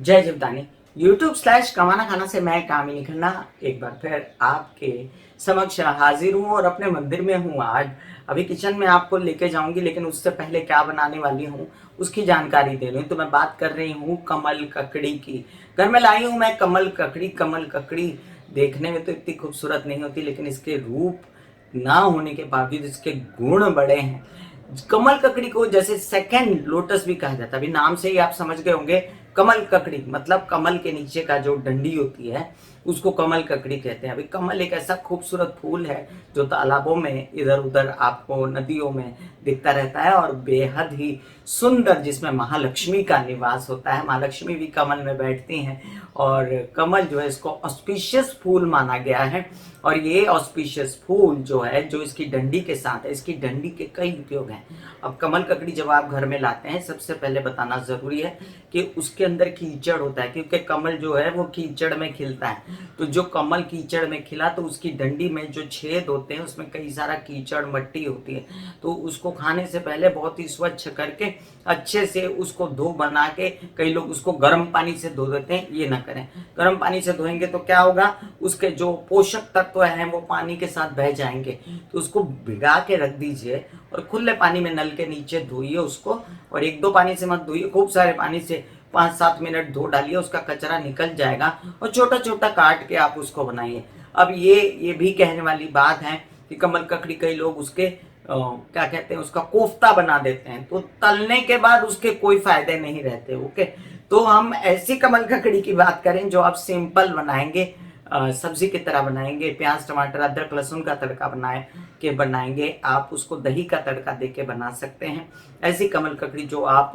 जय जीवदानी। YouTube/कमाना खाना से मैं कामिनी खन्ना एक बार फिर आपके समक्ष हाजिर हूँ और अपने मंदिर में हूँ। आज अभी किचन में आपको लेके जाऊंगी, लेकिन उससे पहले क्या बनाने वाली हूँ उसकी जानकारी दे रही हूँ। तो मैं बात कर रही हूँ कमल ककड़ी की। घर में लाई हूँ मैं कमल ककड़ी। कमल ककड़ी देखने में तो इतनी खूबसूरत नहीं होती, लेकिन इसके रूप ना होने के बावजूद इसके गुण बड़े हैं। कमल ककड़ी को जैसे सेकंड लोटस भी कहा जाता है। अभी नाम से ही आप समझ गए होंगे, कमल ककड़ी मतलब कमल के नीचे का जो डंडी होती है उसको कमल ककड़ी कहते हैं। अभी कमल एक ऐसा खूबसूरत फूल है जो तालाबों में इधर उधर आपको नदियों में दिखता रहता है और बेहद ही सुंदर, जिसमें महालक्ष्मी का निवास होता है। महालक्ष्मी भी कमल में बैठती हैं और कमल जो है इसको ऑस्पिशियस फूल माना गया है। और ये ऑस्पिशियस फूल जो है, जो इसकी डंडी के साथ है, इसकी डंडी के कई उपयोग हैं। अब कमल ककड़ी जब आप घर में लाते हैं, सबसे पहले बताना जरूरी है कि उसके अंदर कीचड़ होता है, क्योंकि कमल जो है वो कीचड़ में खिलता है। तो जो कमल कीचड़ में खिला तो उसकी डंडी में जो छेद होते हैं उसमें कई सारा कीचड़ मट्टी होती है। तो उसको खाने से पहले बहुत ही स्वच्छ करके अच्छे से उसको धो बना के, कई लोग उसको गर्म पानी से धो देते हैं, ये ना करें। गर्म पानी से धोएंगे तो क्या होगा, उसके जो पोषक तत्व हैं वो पानी के साथ बह जाएंगे। तो उसको भिगा के रख दीजिए और खुले पानी में नल के नीचे धोइए उसको। और एक दो पानी से मत धोइए, खूब सारे पानी से 5-7 मिनट धो डालिए, उसका कचरा निकल जाएगा। और छोटा छोटा काट के आप उसको बनाइए। अब ये भी कहने वाली बात है कि कमल ककड़ी कई लोग उसके क्या कहते हैं, उसका कोफ्ता बना देते हैं, तो तलने के बाद उसके कोई फायदे नहीं रहते। ओके, तो हम ऐसी कमल ककड़ी की बात करें जो आप सिंपल बनाएंगे, सब्जी की तरह बनाएंगे। प्याज टमाटर अदरक लहसुन का तड़का बनाएंगे। आप उसको दही का तड़का देके बना सकते हैं। ऐसी कमल ककड़ी जो आप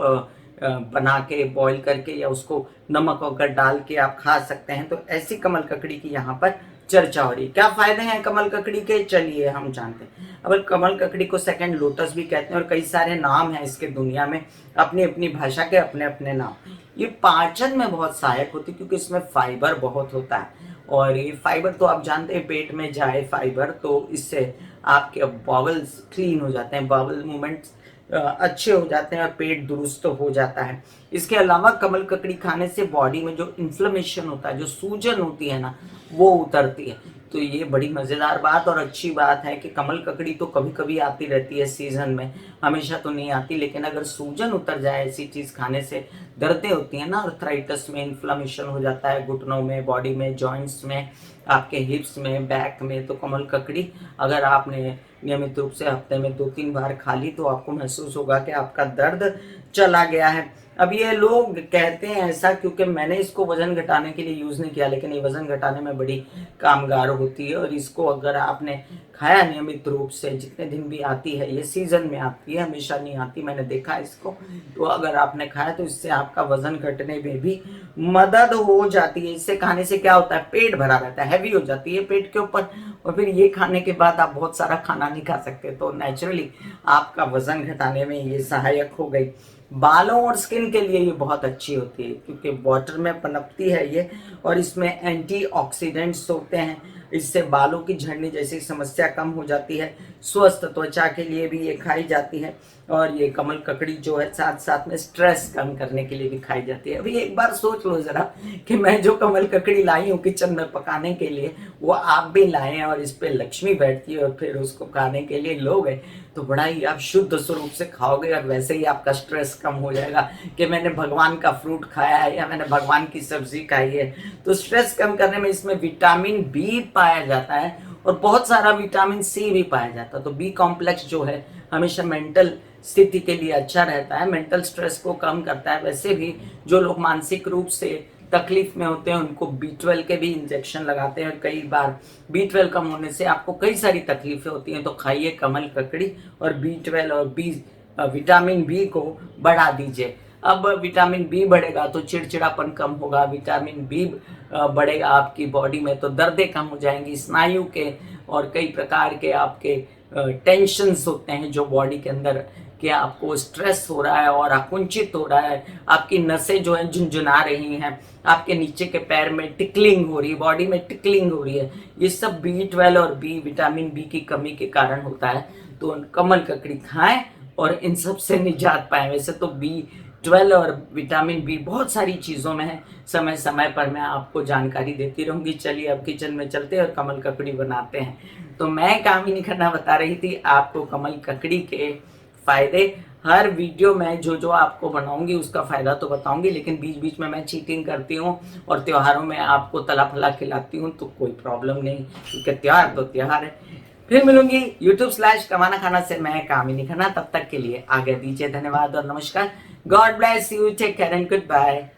बना के बॉईल करके या उसको नमक वगैरह डाल के आप खा सकते हैं। तो ऐसी कमल ककड़ी की यहाँ पर चर्चा हो रही है। क्या फायदे हैं कमल ककड़ी के, चलिए हम जानते हैं। अब कमल ककड़ी को सेकंड लोटस भी कहते हैं और कई सारे नाम हैं इसके दुनिया में, अपनी अपनी भाषा के अपने अपने नाम। ये पाचन में बहुत सहायक होती है क्योंकि इसमें फाइबर बहुत होता है। और ये फाइबर तो आप जानते हैं, पेट में जाए फाइबर तो इससे आपके बॉवल्स क्लीन हो जाते हैं, बॉवल मूवमेंट्स अच्छे हो जाते हैं और पेट दुरुस्त हो जाता है। इसके अलावा कमल ककड़ी खाने से बॉडी में जो इन्फ्लेमेशन होता है, जो सूजन होती है ना, वो उतरती है। तो ये बड़ी मज़ेदार बात और अच्छी बात है कि कमल ककड़ी तो कभी कभी आती रहती है सीजन में, हमेशा तो नहीं आती। लेकिन अगर सूजन उतर जाए ऐसी चीज़ खाने से, दर्दें होती हैं ना, अर्थराइटिस में इन्फ्लेमेशन हो जाता है घुटनों में, बॉडी में, जॉइंट्स में, आपके हिप्स में, बैक में, तो कमल ककड़ी अगर आपने नियमित रूप से हफ्ते में 2-3 बार खा ली तो आपको महसूस होगा कि आपका दर्द चला गया है। अब ये लोग कहते हैं ऐसा क्योंकि मैंने इसको वजन घटाने के लिए यूज़ नहीं किया, लेकिन ये वजन घटाने में बड़ी कामगार होती है। और इसको अगर आपने खाया नियमित रूप से, जितने दिन भी आती है, ये सीजन में आती है, हमेशा नहीं आती, मैंने देखा इसको। तो अगर आपने खाया तो इससे आपका वजन घटने में भी मदद हो जाती है। इससे खाने से क्या होता है, पेट भरा रहता है, हैवी हो जाती है पेट के ऊपर। और फिर ये खाने के बाद आप बहुत सारा खाना नहीं खा सकते, तो नेचुरली आपका वजन घटाने में ये सहायक हो गई। बालों और स्किन के लिए ये बहुत अच्छी होती है क्योंकि वाटर में पनपती है ये, और इसमें एंटीऑक्सीडेंट्स होते हैं। इससे बालों की झड़ने जैसी समस्या कम हो जाती है। स्वस्थ त्वचा के लिए भी ये खाई जाती है। और ये कमल ककड़ी जो है साथ साथ में स्ट्रेस कम करने के लिए भी खाई जाती है। अभी एक बार सोच लो जरा कि मैं जो कमल ककड़ी लाई हूँ किचन में पकाने के लिए, वो आप भी लाएं और इस पे लक्ष्मी बैठती है और फिर उसको खाने के लिए लोगे तो बड़ा ही आप शुद्ध स्वरूप से खाओगे। और वैसे ही आपका स्ट्रेस कम हो जाएगा कि मैंने भगवान का फ्रूट खाया है या मैंने भगवान की सब्जी खाई है। तो स्ट्रेस कम करने में इसमें विटामिन बी पाया जाता है और बहुत सारा विटामिन सी भी पाया जाता है। तो बी कॉम्प्लेक्स जो है हमेशा मेंटल स्थिति के लिए अच्छा रहता है, मेंटल स्ट्रेस को कम करता है। वैसे भी जो लोग मानसिक रूप से तकलीफ में होते हैं उनको B12 के भी इंजेक्शन लगाते हैं और कई बार B12 कम होने से आपको कई सारी तकलीफें होती हैं। तो खाइए कमल ककड़ी और B12 और विटामिन बी को बढ़ा दीजिए। अब विटामिन बी बढ़ेगा तो चिड़चिड़ापन कम होगा, विटामिन बी बढ़ेगा आपकी बॉडी में तो दर्दें कम हो जाएंगी स्नायु के, और कई प्रकार के आपके टेंशन्स होते हैं जो बॉडी के अंदर, कि आपको स्ट्रेस हो रहा है और आकुंचित हो रहा है, आपकी नसें जो है झुंझुना रही हैं, आपके नीचे के पैर में टिकलिंग हो रही है, बॉडी में टिकलिंग हो रही है, ये सब B12 और विटामिन बी की कमी के कारण होता है। तो कमल ककड़ी खाएं और इन सब से निजात पाएं। वैसे तो B12 और विटामिन बी बहुत सारी चीज़ों में है। समय समय पर मैं आपको जानकारी देती रहूँगी। चलिए अब किचन में चलते हैं और कमल ककड़ी बनाते हैं। तो मैं कामिनी खन्ना बता रही थी आपको कमल ककड़ी के फ़ायदे। हर वीडियो में जो जो आपको बनाऊंगी उसका फ़ायदा तो बताऊंगी, लेकिन बीच बीच में मैं चीटिंग करती हूँ और त्योहारों में आपको तला फला खिलाती हूँ तो कोई प्रॉब्लम नहीं, क्योंकि त्योहार तो त्योहार है। फिर मिलूंगी YouTube/कमाना खाना से मैं कामिनी खन्ना। तब तक के लिए आगे दीजिए धन्यवाद और नमस्कार। God bless you, take care and good bye.